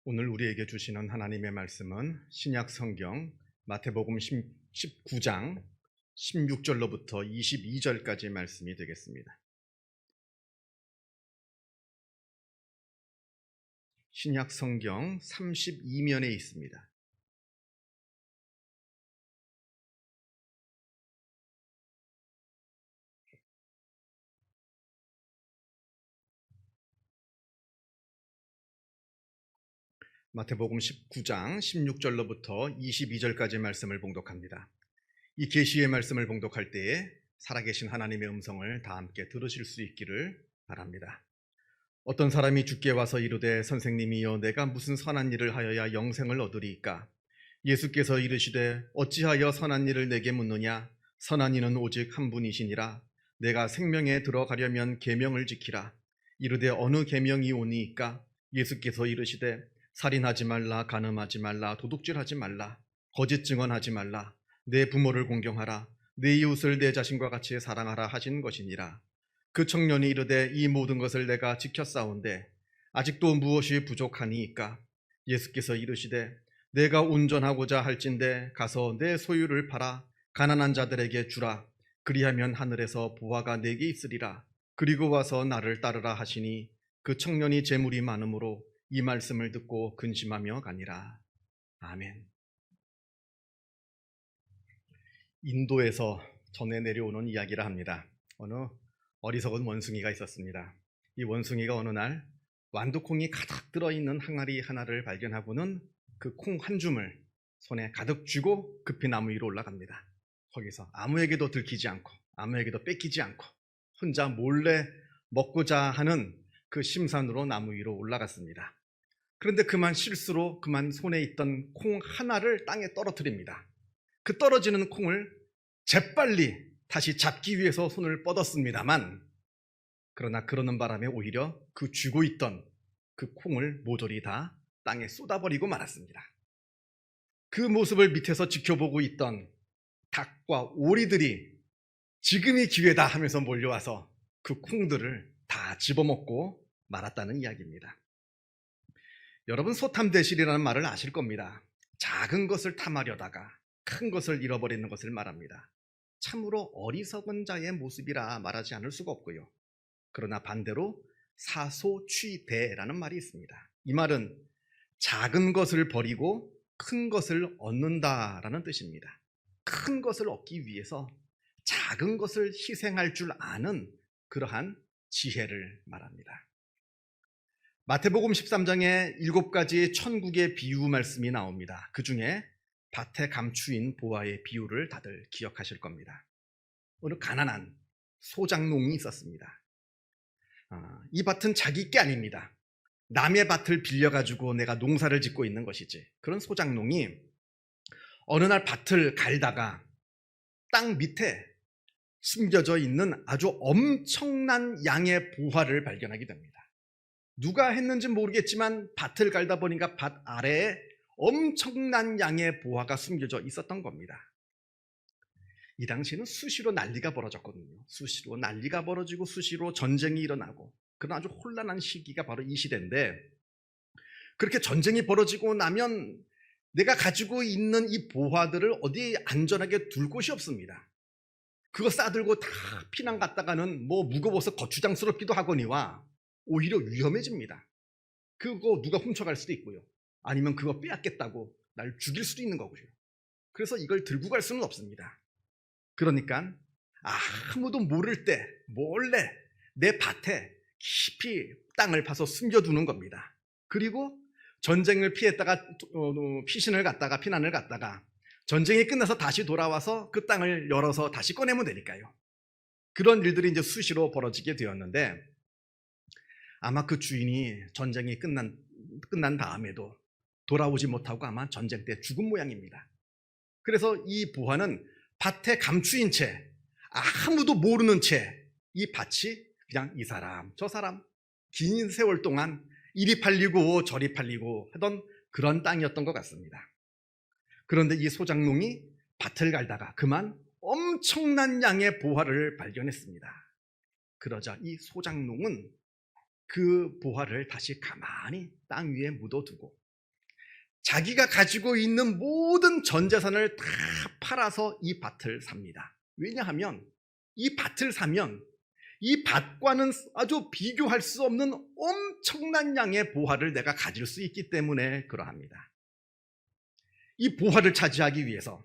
오늘 우리에게 주시는 하나님의 말씀은 신약 성경 마태복음 19장 16절로부터 22절까지 말씀이 되겠습니다. 신약 성경 32면에 있습니다. 마태복음 19장 16절로부터 22절까지 말씀을 봉독합니다. 이 계시의 말씀을 봉독할 때에 살아계신 하나님의 음성을 다 함께 들으실 수 있기를 바랍니다. 어떤 사람이 주께 와서 이르되 선생님이여 내가 무슨 선한 일을 하여야 영생을 얻으리이까? 예수께서 이르시되 어찌하여 선한 일을 내게 묻느냐? 선한 이는 오직 한 분이시니라. 내가 생명에 들어가려면 계명을 지키라. 이르되 어느 계명이 오니이까? 예수께서 이르시되 살인하지 말라, 간음하지 말라, 도둑질하지 말라, 거짓 증언하지 말라, 내 부모를 공경하라, 내 이웃을 내 자신과 같이 사랑하라 하신 것이니라. 그 청년이 이르되 이 모든 것을 내가 지켰사온데 아직도 무엇이 부족하니이까? 예수께서 이르시되 내가 온전하고자 할진대 가서 내 소유를 팔아 가난한 자들에게 주라. 그리하면 하늘에서 보화가 내게 있으리라. 그리고 와서 나를 따르라 하시니 그 청년이 재물이 많으므로 이 말씀을 듣고 근심하며 가니라. 아멘. 인도에서 전해 내려오는 이야기라 합니다. 어느 어리석은 원숭이가 있었습니다. 이 원숭이가 어느 날 완두콩이 가득 들어있는 항아리 하나를 발견하고는 그 콩 한 줌을 손에 가득 쥐고 급히 나무 위로 올라갑니다. 거기서 아무에게도 들키지 않고 아무에게도 뺏기지 않고 혼자 몰래 먹고자 하는 그 심산으로 나무 위로 올라갔습니다. 그런데 그만 실수로 그만 손에 있던 콩 하나를 땅에 떨어뜨립니다. 그 떨어지는 콩을 재빨리 다시 잡기 위해서 손을 뻗었습니다만, 그러나 그러는 바람에 오히려 그 쥐고 있던 그 콩을 모조리 다 땅에 쏟아버리고 말았습니다. 그 모습을 밑에서 지켜보고 있던 닭과 오리들이 지금이 기회다 하면서 몰려와서 그 콩들을 다 집어먹고 말았다는 이야기입니다. 여러분, 소탐대실이라는 말을 아실 겁니다. 작은 것을 탐하려다가 큰 것을 잃어버리는 것을 말합니다. 참으로 어리석은 자의 모습이라 말하지 않을 수가 없고요. 그러나 반대로 사소취대라는 말이 있습니다. 이 말은 작은 것을 버리고 큰 것을 얻는다라는 뜻입니다. 큰 것을 얻기 위해서 작은 것을 희생할 줄 아는 그러한 지혜를 말합니다. 마태복음 13장에 7가지 천국의 비유 말씀이 나옵니다. 그 중에 밭에 감추인 보화의 비유를 다들 기억하실 겁니다. 어느 가난한 소장농이 있었습니다. 이 밭은 자기 게 아닙니다. 남의 밭을 빌려가지고 내가 농사를 짓고 있는 것이지. 그런 소장농이 어느 날 밭을 갈다가 땅 밑에 숨겨져 있는 아주 엄청난 양의 보화를 발견하게 됩니다. 누가 했는지 모르겠지만 밭을 갈다 보니까 밭 아래에 엄청난 양의 보화가 숨겨져 있었던 겁니다. 이 당시에는 수시로 난리가 벌어졌거든요. 수시로 난리가 벌어지고 수시로 전쟁이 일어나고 그런 아주 혼란한 시기가 바로 이 시대인데, 그렇게 전쟁이 벌어지고 나면 내가 가지고 있는 이 보화들을 어디 안전하게 둘 곳이 없습니다. 그거 싸들고 다 피난 갔다가는 뭐 무거워서 거추장스럽기도 하거니와 오히려 위험해집니다. 그거 누가 훔쳐갈 수도 있고요. 아니면 그거 빼앗겠다고 날 죽일 수도 있는 거고요. 그래서 이걸 들고 갈 수는 없습니다. 그러니까 아무도 모를 때 몰래 내 밭에 깊이 땅을 파서 숨겨두는 겁니다. 그리고 전쟁을 피했다가 피신을 갔다가 피난을 갔다가 전쟁이 끝나서 다시 돌아와서 그 땅을 열어서 다시 꺼내면 되니까요. 그런 일들이 이제 수시로 벌어지게 되었는데, 아마 그 주인이 전쟁이 끝난 다음에도 돌아오지 못하고 아마 전쟁 때 죽은 모양입니다. 그래서 이 보화는 밭에 감추인 채, 아무도 모르는 채 이 밭이 그냥 이 사람 저 사람 긴 세월 동안 이리 팔리고 저리 팔리고 하던 그런 땅이었던 것 같습니다. 그런데 이 소장농이 밭을 갈다가 그만 엄청난 양의 보화를 발견했습니다. 그러자 이 소장농은 그 보화를 다시 가만히 땅 위에 묻어두고 자기가 가지고 있는 모든 전 재산을 다 팔아서 이 밭을 삽니다. 왜냐하면 이 밭을 사면 이 밭과는 아주 비교할 수 없는 엄청난 양의 보화를 내가 가질 수 있기 때문에 그러합니다. 이 보화를 차지하기 위해서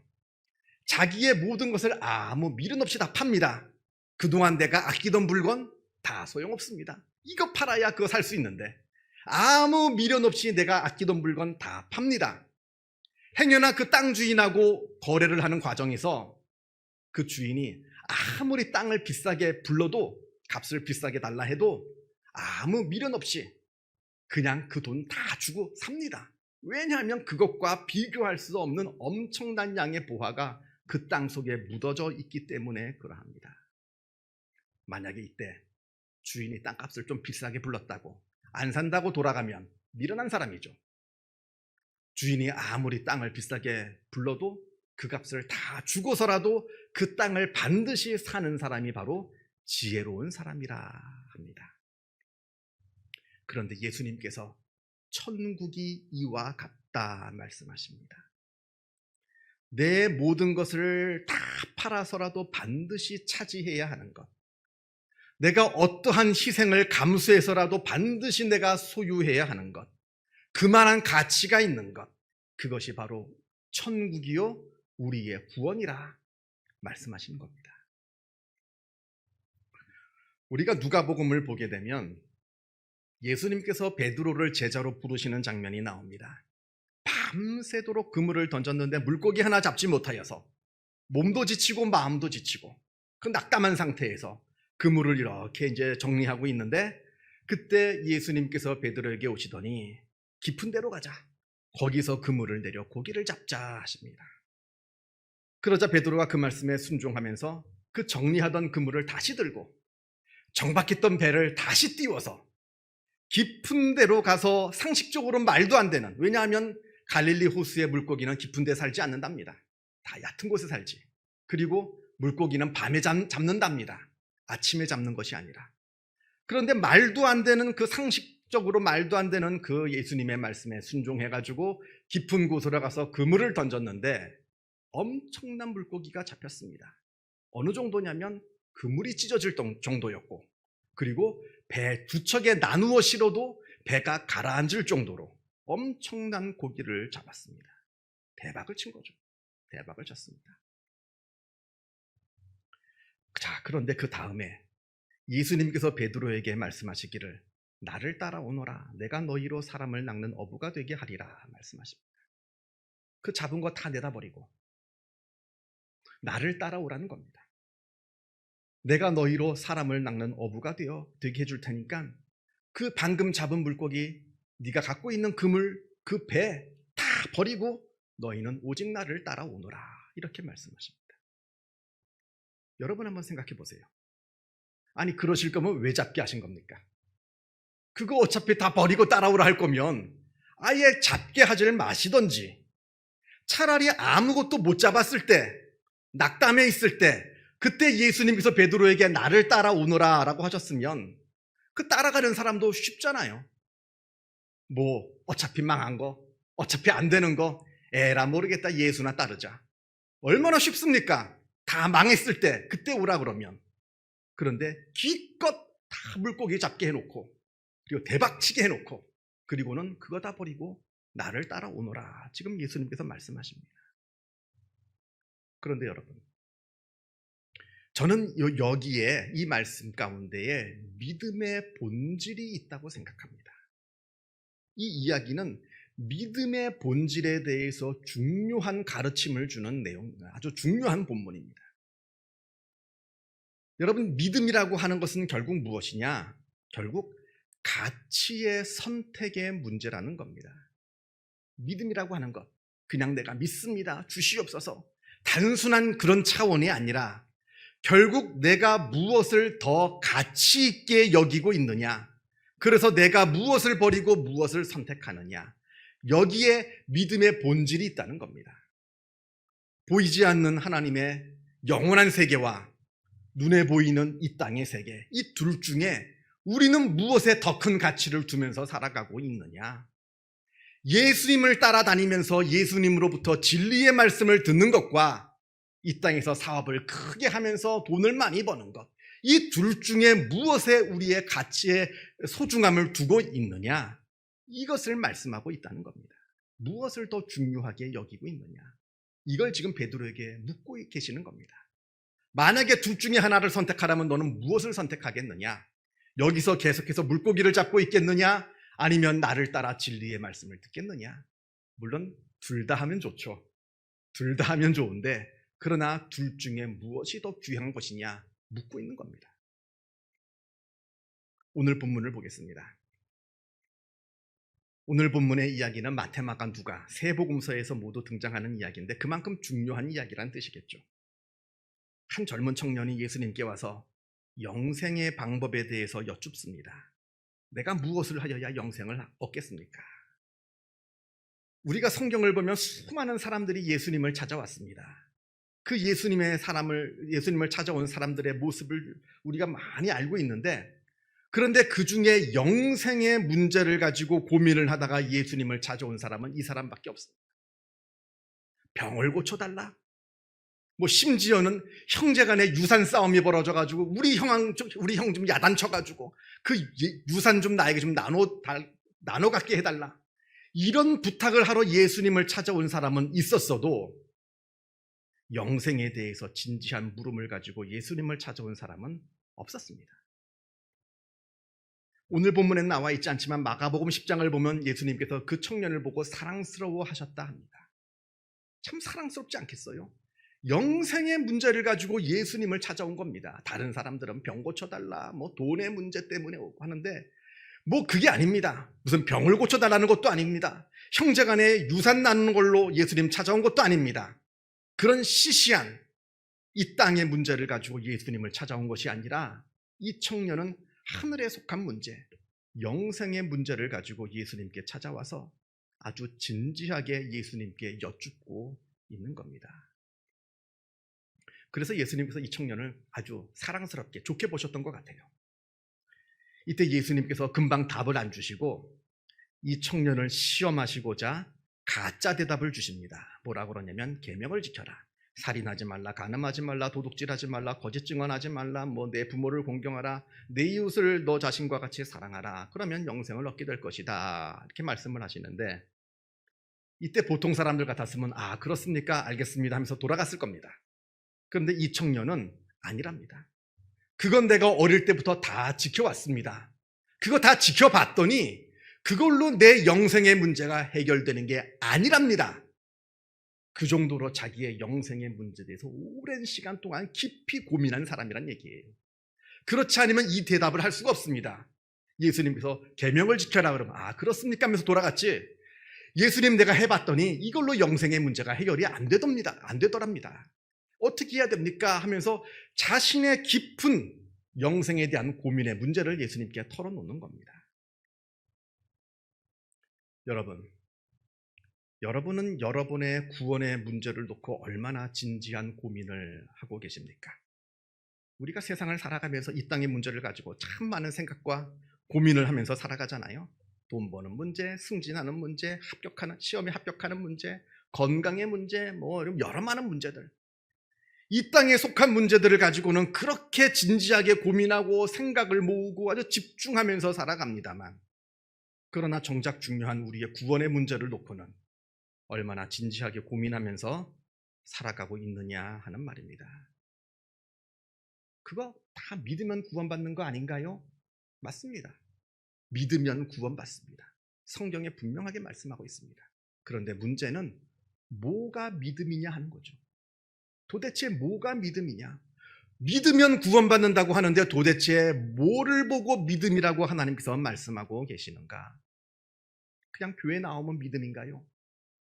자기의 모든 것을 아무 미련 없이 다 팝니다. 그동안 내가 아끼던 물건 다 소용없습니다. 이거 팔아야 그거 살 수 있는데 아무 미련 없이 내가 아끼던 물건 다 팝니다. 행여나 그 땅 주인하고 거래를 하는 과정에서 그 주인이 아무리 땅을 비싸게 불러도, 값을 비싸게 달라 해도 아무 미련 없이 그냥 그 돈 다 주고 삽니다. 왜냐하면 그것과 비교할 수 없는 엄청난 양의 보화가 그 땅 속에 묻어져 있기 때문에 그러합니다. 만약에 이때 주인이 땅값을 좀 비싸게 불렀다고 안 산다고 돌아가면 미련한 사람이죠. 주인이 아무리 땅을 비싸게 불러도 그 값을 다 주고서라도 그 땅을 반드시 사는 사람이 바로 지혜로운 사람이라 합니다. 그런데 예수님께서 천국이 이와 같다 말씀하십니다. 내 모든 것을 다 팔아서라도 반드시 차지해야 하는 것, 내가 어떠한 희생을 감수해서라도 반드시 내가 소유해야 하는 것, 그만한 가치가 있는 것, 그것이 바로 천국이요 우리의 구원이라 말씀하시는 겁니다. 우리가 누가복음을 보게 되면 예수님께서 베드로를 제자로 부르시는 장면이 나옵니다. 밤새도록 그물을 던졌는데 물고기 하나 잡지 못하여서 몸도 지치고 마음도 지치고 그 낙담한 상태에서 그물을 이렇게 이제 정리하고 있는데, 그때 예수님께서 베드로에게 오시더니 깊은 데로 가자, 거기서 그물을 내려 고기를 잡자 하십니다. 그러자 베드로가 그 말씀에 순종하면서 그 정리하던 그물을 다시 들고 정박했던 배를 다시 띄워서 깊은 데로 가서, 상식적으로 말도 안 되는, 왜냐하면 갈릴리 호수의 물고기는 깊은 데 살지 않는답니다. 다 얕은 곳에 살지. 그리고 물고기는 밤에 잡는답니다. 아침에 잡는 것이 아니라. 그런데 말도 안 되는, 그 상식적으로 말도 안 되는 그 예수님의 말씀에 순종해가지고 깊은 곳으로 가서 그물을 던졌는데 엄청난 물고기가 잡혔습니다. 어느 정도냐면 그물이 찢어질 정도였고, 그리고 배 두 척에 나누어 실어도 배가 가라앉을 정도로 엄청난 고기를 잡았습니다. 대박을 친 거죠. 대박을 쳤습니다. 자, 그런데 그 다음에 예수님께서 베드로에게 말씀하시기를 나를 따라오너라, 내가 너희로 사람을 낚는 어부가 되게 하리라 말씀하십니다. 그 잡은 거 다 내다버리고 나를 따라오라는 겁니다. 내가 너희로 사람을 낚는 어부가 되게 해줄 테니까 그 방금 잡은 물고기, 네가 갖고 있는 그물, 그 배 다 버리고 너희는 오직 나를 따라오너라, 이렇게 말씀하십니다. 여러분 한번 생각해 보세요. 아니, 그러실 거면 왜 잡게 하신 겁니까? 그거 어차피 다 버리고 따라오라 할 거면 아예 잡게 하질 마시던지, 차라리 아무것도 못 잡았을 때, 낙담해 있을 때, 그때 예수님께서 베드로에게 나를 따라오너라 라고 하셨으면 그 따라가는 사람도 쉽잖아요. 뭐 어차피 망한 거, 어차피 안 되는 거, 에라 모르겠다, 예수나 따르자. 얼마나 쉽습니까? 다 망했을 때 그때 오라 그러면. 그런데 기껏 다 물고기 잡게 해놓고, 그리고 대박치게 해놓고, 그리고는 그거 다 버리고 나를 따라오너라, 지금 예수님께서 말씀하십니다. 그런데 여러분, 저는 여기에, 이 말씀 가운데에 믿음의 본질이 있다고 생각합니다. 이 이야기는 믿음의 본질에 대해서 중요한 가르침을 주는 내용, 아주 중요한 본문입니다. 여러분, 믿음이라고 하는 것은 결국 무엇이냐? 결국 가치의 선택의 문제라는 겁니다. 믿음이라고 하는 것, 그냥 내가 믿습니다, 주시옵소서, 단순한 그런 차원이 아니라 결국 내가 무엇을 더 가치 있게 여기고 있느냐, 그래서 내가 무엇을 버리고 무엇을 선택하느냐, 여기에 믿음의 본질이 있다는 겁니다. 보이지 않는 하나님의 영원한 세계와 눈에 보이는 이 땅의 세계, 이 둘 중에 우리는 무엇에 더 큰 가치를 두면서 살아가고 있느냐, 예수님을 따라다니면서 예수님으로부터 진리의 말씀을 듣는 것과 이 땅에서 사업을 크게 하면서 돈을 많이 버는 것, 이 둘 중에 무엇에 우리의 가치의 소중함을 두고 있느냐, 이것을 말씀하고 있다는 겁니다. 무엇을 더 중요하게 여기고 있느냐, 이걸 지금 베드로에게 묻고 계시는 겁니다. 만약에 둘 중에 하나를 선택하라면 너는 무엇을 선택하겠느냐? 여기서 계속해서 물고기를 잡고 있겠느냐? 아니면 나를 따라 진리의 말씀을 듣겠느냐? 물론 둘 다 하면 좋죠. 둘 다 하면 좋은데, 그러나 둘 중에 무엇이 더 귀한 것이냐 묻고 있는 겁니다. 오늘 본문을 보겠습니다. 오늘 본문의 이야기는 마태, 마가, 누가 세 복음서에서 모두 등장하는 이야기인데 그만큼 중요한 이야기란 뜻이겠죠. 한 젊은 청년이 예수님께 와서 영생의 방법에 대해서 여쭙습니다. 내가 무엇을 하여야 영생을 얻겠습니까? 우리가 성경을 보면 수많은 사람들이 예수님을 찾아왔습니다. 그 예수님을 찾아온 사람들의 모습을 우리가 많이 알고 있는데, 그런데 그 중에 영생의 문제를 가지고 고민을 하다가 예수님을 찾아온 사람은 이 사람밖에 없습니다. 병을 고쳐달라? 심지어는 형제간에 유산 싸움이 벌어져가지고 우리 형 좀 야단쳐가지고 그 유산 좀 나에게 좀 나눠 갖게 해달라, 이런 부탁을 하러 예수님을 찾아온 사람은 있었어도 영생에 대해서 진지한 물음을 가지고 예수님을 찾아온 사람은 없었습니다. 오늘 본문엔 나와 있지 않지만 마가복음 10장을 보면 예수님께서 그 청년을 보고 사랑스러워 하셨다 합니다. 참 사랑스럽지 않겠어요? 영생의 문제를 가지고 예수님을 찾아온 겁니다. 다른 사람들은 병 고쳐달라, 돈의 문제 때문에 오고 하는데 그게 아닙니다. 무슨 병을 고쳐달라는 것도 아닙니다. 형제간에 유산 나누는 걸로 예수님 찾아온 것도 아닙니다. 그런 시시한 이 땅의 문제를 가지고 예수님을 찾아온 것이 아니라 이 청년은 하늘에 속한 문제, 영생의 문제를 가지고 예수님께 찾아와서 아주 진지하게 예수님께 여쭙고 있는 겁니다. 그래서 예수님께서 이 청년을 아주 사랑스럽게 좋게 보셨던 것 같아요. 이때 예수님께서 금방 답을 안 주시고 이 청년을 시험하시고자 가짜 대답을 주십니다. 뭐라고 그러냐면 계명을 지켜라. 살인하지 말라, 간음하지 말라, 도둑질하지 말라, 거짓 증언하지 말라, 내 부모를 공경하라, 내 이웃을 너 자신과 같이 사랑하라. 그러면 영생을 얻게 될 것이다. 이렇게 말씀을 하시는데, 이때 보통 사람들 같았으면 아 그렇습니까? 알겠습니다 하면서 돌아갔을 겁니다. 그런데 이 청년은 아니랍니다. 그건 내가 어릴 때부터 다 지켜왔습니다. 그거 다 지켜봤더니 그걸로 내 영생의 문제가 해결되는 게 아니랍니다. 그 정도로 자기의 영생의 문제에 대해서 오랜 시간 동안 깊이 고민한 사람이란 얘기예요. 그렇지 않으면 이 대답을 할 수가 없습니다. 예수님께서 계명을 지켜라 그러면 아 그렇습니까 하면서 돌아갔지, 예수님 내가 해봤더니 이걸로 영생의 문제가 해결이 안 되더랍니다. 어떻게 해야 됩니까? 하면서 자신의 깊은 영생에 대한 고민의 문제를 예수님께 털어놓는 겁니다. 여러분은 여러분의 구원의 문제를 놓고 얼마나 진지한 고민을 하고 계십니까? 우리가 세상을 살아가면서 이 땅의 문제를 가지고 참 많은 생각과 고민을 하면서 살아가잖아요. 돈 버는 문제, 승진하는 문제, 시험에 합격하는 문제, 건강의 문제, 여러 많은 문제들. 이 땅에 속한 문제들을 가지고는 그렇게 진지하게 고민하고 생각을 모으고 아주 집중하면서 살아갑니다만, 그러나 정작 중요한 우리의 구원의 문제를 놓고는 얼마나 진지하게 고민하면서 살아가고 있느냐 하는 말입니다. 그거 다 믿으면 구원받는 거 아닌가요? 맞습니다. 믿으면 구원받습니다. 성경에 분명하게 말씀하고 있습니다. 그런데 문제는 뭐가 믿음이냐 하는 거죠. 도대체 뭐가 믿음이냐? 믿으면 구원받는다고 하는데 도대체 뭐를 보고 믿음이라고 하나님께서 말씀하고 계시는가? 그냥 교회 나오면 믿음인가요?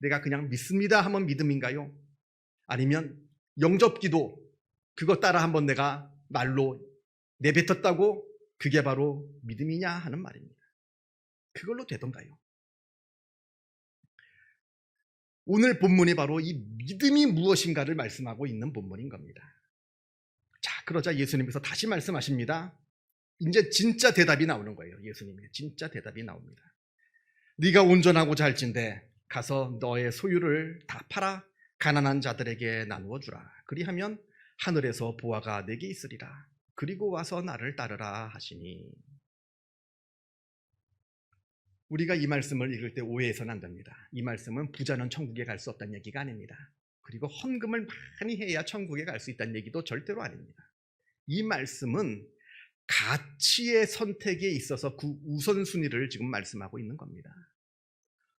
내가 그냥 믿습니다 하면 믿음인가요? 아니면 영접기도 그거 따라 한번 내가 말로 내뱉었다고 그게 바로 믿음이냐 하는 말입니다. 그걸로 되던가요? 오늘 본문이 바로 이 믿음이 무엇인가를 말씀하고 있는 본문인 겁니다. 자, 그러자 예수님께서 다시 말씀하십니다. 이제 진짜 대답이 나오는 거예요. 예수님의 진짜 대답이 나옵니다. 네가 온전하고자 할진대 가서 너의 소유를 다 팔아 가난한 자들에게 나누어 주라. 그리하면 하늘에서 보화가 내게 있으리라. 그리고 와서 나를 따르라 하시니. 우리가 이 말씀을 읽을 때 오해해서는 안 됩니다. 이 말씀은 부자는 천국에 갈 수 없다는 얘기가 아닙니다. 그리고 헌금을 많이 해야 천국에 갈 수 있다는 얘기도 절대로 아닙니다. 이 말씀은 가치의 선택에 있어서 그 우선순위를 지금 말씀하고 있는 겁니다.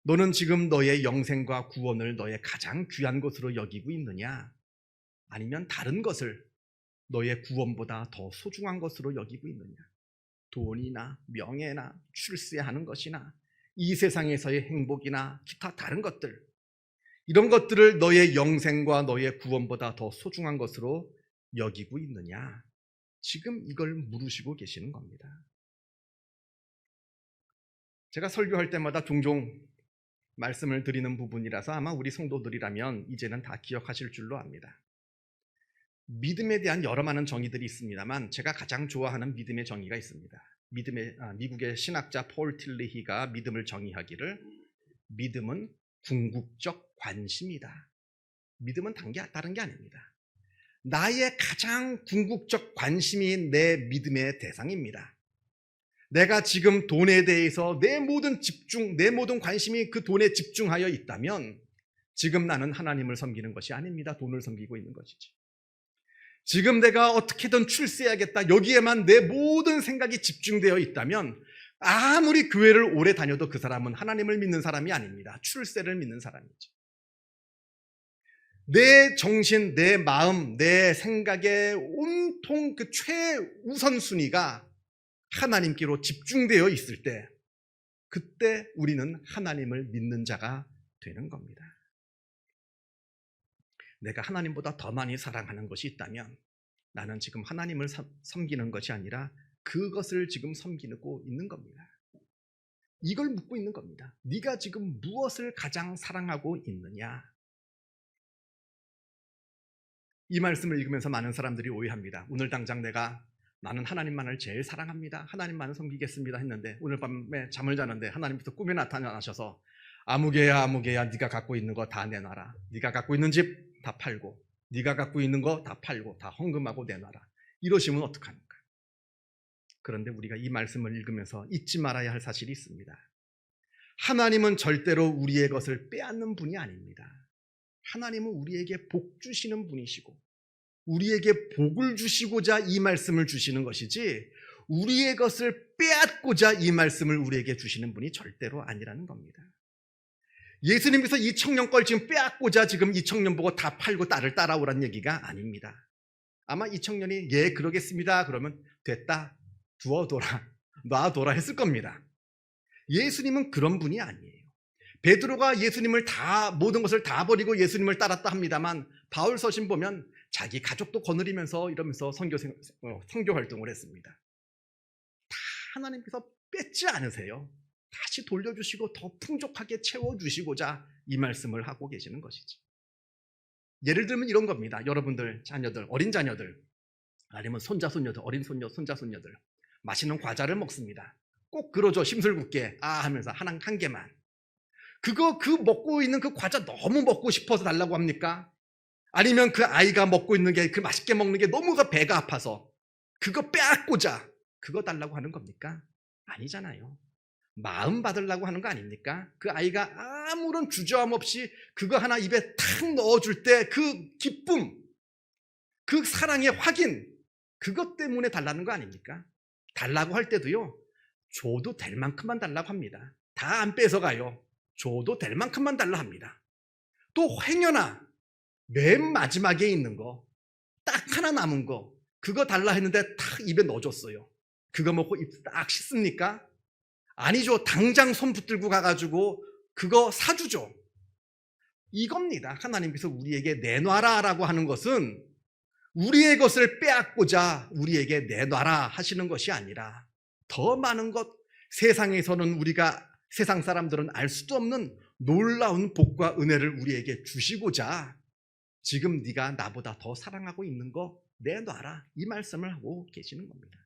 너는 지금 너의 영생과 구원을 너의 가장 귀한 것으로 여기고 있느냐? 아니면 다른 것을 너의 구원보다 더 소중한 것으로 여기고 있느냐? 돈이나 명예나 출세하는 것이나 이 세상에서의 행복이나 기타 다른 것들, 이런 것들을 너의 영생과 너의 구원보다 더 소중한 것으로 여기고 있느냐? 지금 이걸 물으시고 계시는 겁니다. 제가 설교할 때마다 종종 말씀을 드리는 부분이라서 아마 우리 성도들이라면 이제는 다 기억하실 줄로 압니다. 믿음에 대한 여러 많은 정의들이 있습니다만 제가 가장 좋아하는 믿음의 정의가 있습니다. 미국의 신학자 폴 틸리히가 믿음을 정의하기를 믿음은 궁극적 관심이다. 믿음은 다른 게 아닙니다. 나의 가장 궁극적 관심이 내 믿음의 대상입니다. 내가 지금 돈에 대해서 내 모든 관심이 그 돈에 집중하여 있다면 지금 나는 하나님을 섬기는 것이 아닙니다. 돈을 섬기고 있는 것이지. 지금 내가 어떻게든 출세해야겠다, 여기에만 내 모든 생각이 집중되어 있다면 아무리 교회를 오래 다녀도 그 사람은 하나님을 믿는 사람이 아닙니다. 출세를 믿는 사람이죠. 내 정신, 내 마음, 내 생각의 온통 그 최우선순위가 하나님께로 집중되어 있을 때, 그때 우리는 하나님을 믿는 자가 되는 겁니다. 내가 하나님보다 더 많이 사랑하는 것이 있다면 나는 지금 하나님을 섬기는 것이 아니라 그것을 지금 섬기고 있는 겁니다. 이걸 묻고 있는 겁니다. 네가 지금 무엇을 가장 사랑하고 있느냐? 이 말씀을 읽으면서 많은 사람들이 오해합니다. 오늘 당장 나는 하나님만을 제일 사랑합니다, 하나님만을 섬기겠습니다 했는데 오늘 밤에 잠을 자는데 하나님께서 꿈에 나타나셔서 아무개야 네가 갖고 있는 거 다 내놔라. 네가 갖고 있는 집 다 팔고, 네가 갖고 있는 거 다 팔고 다 헌금하고 내놔라. 이러시면 어떡합니까? 그런데 우리가 이 말씀을 읽으면서 잊지 말아야 할 사실이 있습니다. 하나님은 절대로 우리의 것을 빼앗는 분이 아닙니다. 하나님은 우리에게 복 주시는 분이시고 우리에게 복을 주시고자 이 말씀을 주시는 것이지 우리의 것을 빼앗고자 이 말씀을 우리에게 주시는 분이 절대로 아니라는 겁니다. 예수님께서 이 청년 걸 지금 빼앗고자 지금 이 청년 보고 다 팔고 나를 따라오라는 얘기가 아닙니다. 아마 이 청년이 예 그러겠습니다 그러면 됐다, 두어둬라, 놔둬라 했을 겁니다. 예수님은 그런 분이 아니에요. 베드로가 예수님을 모든 것을 다 버리고 예수님을 따랐다 합니다만 바울 서신 보면 자기 가족도 거느리면서 이러면서 선교 활동을 했습니다. 다 하나님께서 뺏지 않으세요. 다시 돌려주시고 더 풍족하게 채워주시고자 이 말씀을 하고 계시는 것이지. 예를 들면 이런 겁니다. 여러분들 자녀들, 어린 자녀들 아니면 손자 손녀들, 어린 손자 손녀들 맛있는 과자를 먹습니다. 꼭 그러죠. 심술궂게 하면서 한 개만. 그 먹고 있는 그 과자 너무 먹고 싶어서 달라고 합니까? 아니면 그 아이가 먹고 있는 게 그 맛있게 먹는 게 너무 배가 아파서 그거 빼앗고자 그거 달라고 하는 겁니까? 아니잖아요. 마음 받으려고 하는 거 아닙니까? 그 아이가 아무런 주저함 없이 그거 하나 입에 탁 넣어줄 때 그 기쁨, 그 사랑의 확인, 그것 때문에 달라는 거 아닙니까? 달라고 할 때도요, 줘도 될 만큼만 달라고 합니다. 다 안 뺏어가요. 줘도 될 만큼만 달라 합니다. 또 행여나 맨 마지막에 있는 거, 딱 하나 남은 거, 그거 달라 했는데 탁 입에 넣어줬어요. 그거 먹고 입 딱 씻습니까? 아니죠. 당장 손 붙들고 가가지고 그거 사주죠. 이겁니다. 하나님께서 우리에게 내놔라 라고 하는 것은 우리의 것을 빼앗고자 우리에게 내놔라 하시는 것이 아니라 더 많은 것, 세상에서는 세상 사람들은 알 수도 없는 놀라운 복과 은혜를 우리에게 주시고자 지금 네가 나보다 더 사랑하고 있는 거 내놔라, 이 말씀을 하고 계시는 겁니다.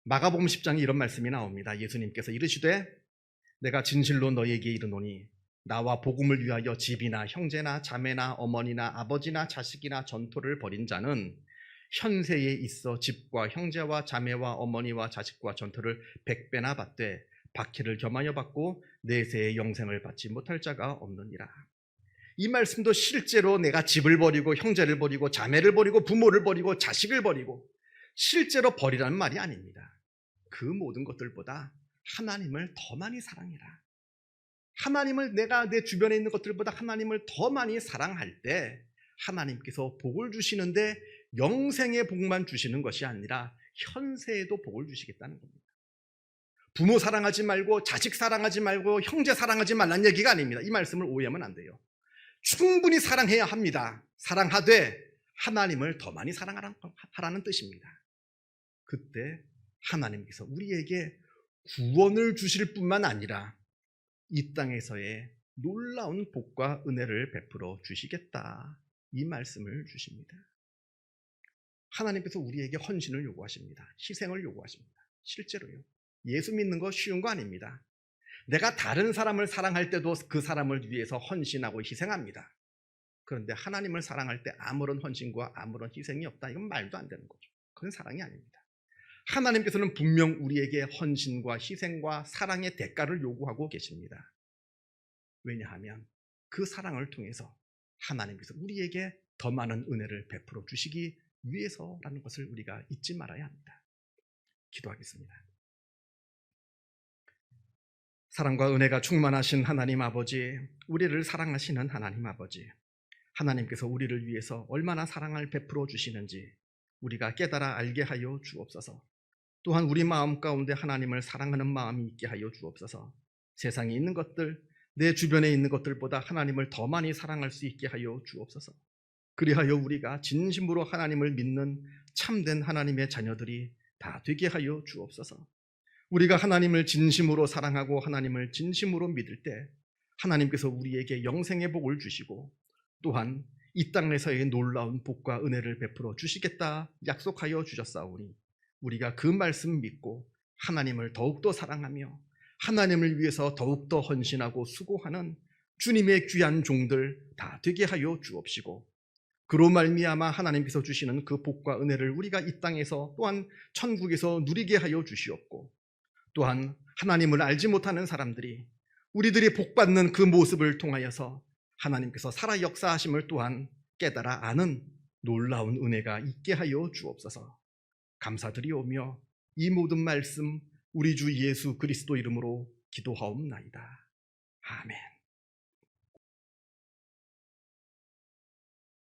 마가복음 10장에 이런 말씀이 나옵니다. 예수님께서 이르시되 내가 진실로 너희에게 이르노니 나와 복음을 위하여 집이나 형제나 자매나 어머니나 아버지나 자식이나 전토를 벌인 자는 현세에 있어 집과 형제와 자매와 어머니와 자식과 전토를 100배나 받되 박해를 겸하여 받고 내세의 영생을 받지 못할 자가 없느니라. 이 말씀도 실제로 내가 집을 버리고 형제를 버리고 자매를 버리고 부모를 버리고 자식을 버리고 실제로 버리라는 말이 아닙니다. 그 모든 것들보다 하나님을 더 많이 사랑해라. 하나님을, 내가 내 주변에 있는 것들보다 하나님을 더 많이 사랑할 때 하나님께서 복을 주시는데 영생의 복만 주시는 것이 아니라 현세에도 복을 주시겠다는 겁니다. 부모 사랑하지 말고 자식 사랑하지 말고 형제 사랑하지 말라는 얘기가 아닙니다. 이 말씀을 오해하면 안 돼요. 충분히 사랑해야 합니다. 사랑하되 하나님을 더 많이 사랑하라는 뜻입니다. 그때 하나님께서 우리에게 구원을 주실 뿐만 아니라 이 땅에서의 놀라운 복과 은혜를 베풀어 주시겠다, 이 말씀을 주십니다. 하나님께서 우리에게 헌신을 요구하십니다. 희생을 요구하십니다. 실제로요. 예수 믿는 거 쉬운 거 아닙니다. 내가 다른 사람을 사랑할 때도 그 사람을 위해서 헌신하고 희생합니다. 그런데 하나님을 사랑할 때 아무런 헌신과 아무런 희생이 없다, 이건 말도 안 되는 거죠. 그건 사랑이 아닙니다. 하나님께서는 분명 우리에게 헌신과 희생과 사랑의 대가를 요구하고 계십니다. 왜냐하면 그 사랑을 통해서 하나님께서 우리에게 더 많은 은혜를 베풀어 주시기 위해서라는 것을 우리가 잊지 말아야 합니다. 기도하겠습니다. 사랑과 은혜가 충만하신 하나님 아버지, 우리를 사랑하시는 하나님 아버지, 하나님께서 우리를 위해서 얼마나 사랑을 베풀어 주시는지 우리가 깨달아 알게 하여 주옵소서. 또한 우리 마음 가운데 하나님을 사랑하는 마음이 있게 하여 주옵소서. 세상에 있는 것들, 내 주변에 있는 것들보다 하나님을 더 많이 사랑할 수 있게 하여 주옵소서. 그리하여 우리가 진심으로 하나님을 믿는 참된 하나님의 자녀들이 다 되게 하여 주옵소서. 우리가 하나님을 진심으로 사랑하고 하나님을 진심으로 믿을 때 하나님께서 우리에게 영생의 복을 주시고 또한 이 땅에서의 놀라운 복과 은혜를 베풀어 주시겠다 약속하여 주셨사오니 우리가 그 말씀 믿고 하나님을 더욱더 사랑하며 하나님을 위해서 더욱더 헌신하고 수고하는 주님의 귀한 종들 다 되게 하여 주옵시고, 그로 말미암아 하나님께서 주시는 그 복과 은혜를 우리가 이 땅에서 또한 천국에서 누리게 하여 주시옵고, 또한 하나님을 알지 못하는 사람들이 우리들이 복받는 그 모습을 통하여서 하나님께서 살아 역사하심을 또한 깨달아 아는 놀라운 은혜가 있게 하여 주옵소서. 감사드리오며 이 모든 말씀 우리 주 예수 그리스도 이름으로 기도하옵나이다. 아멘.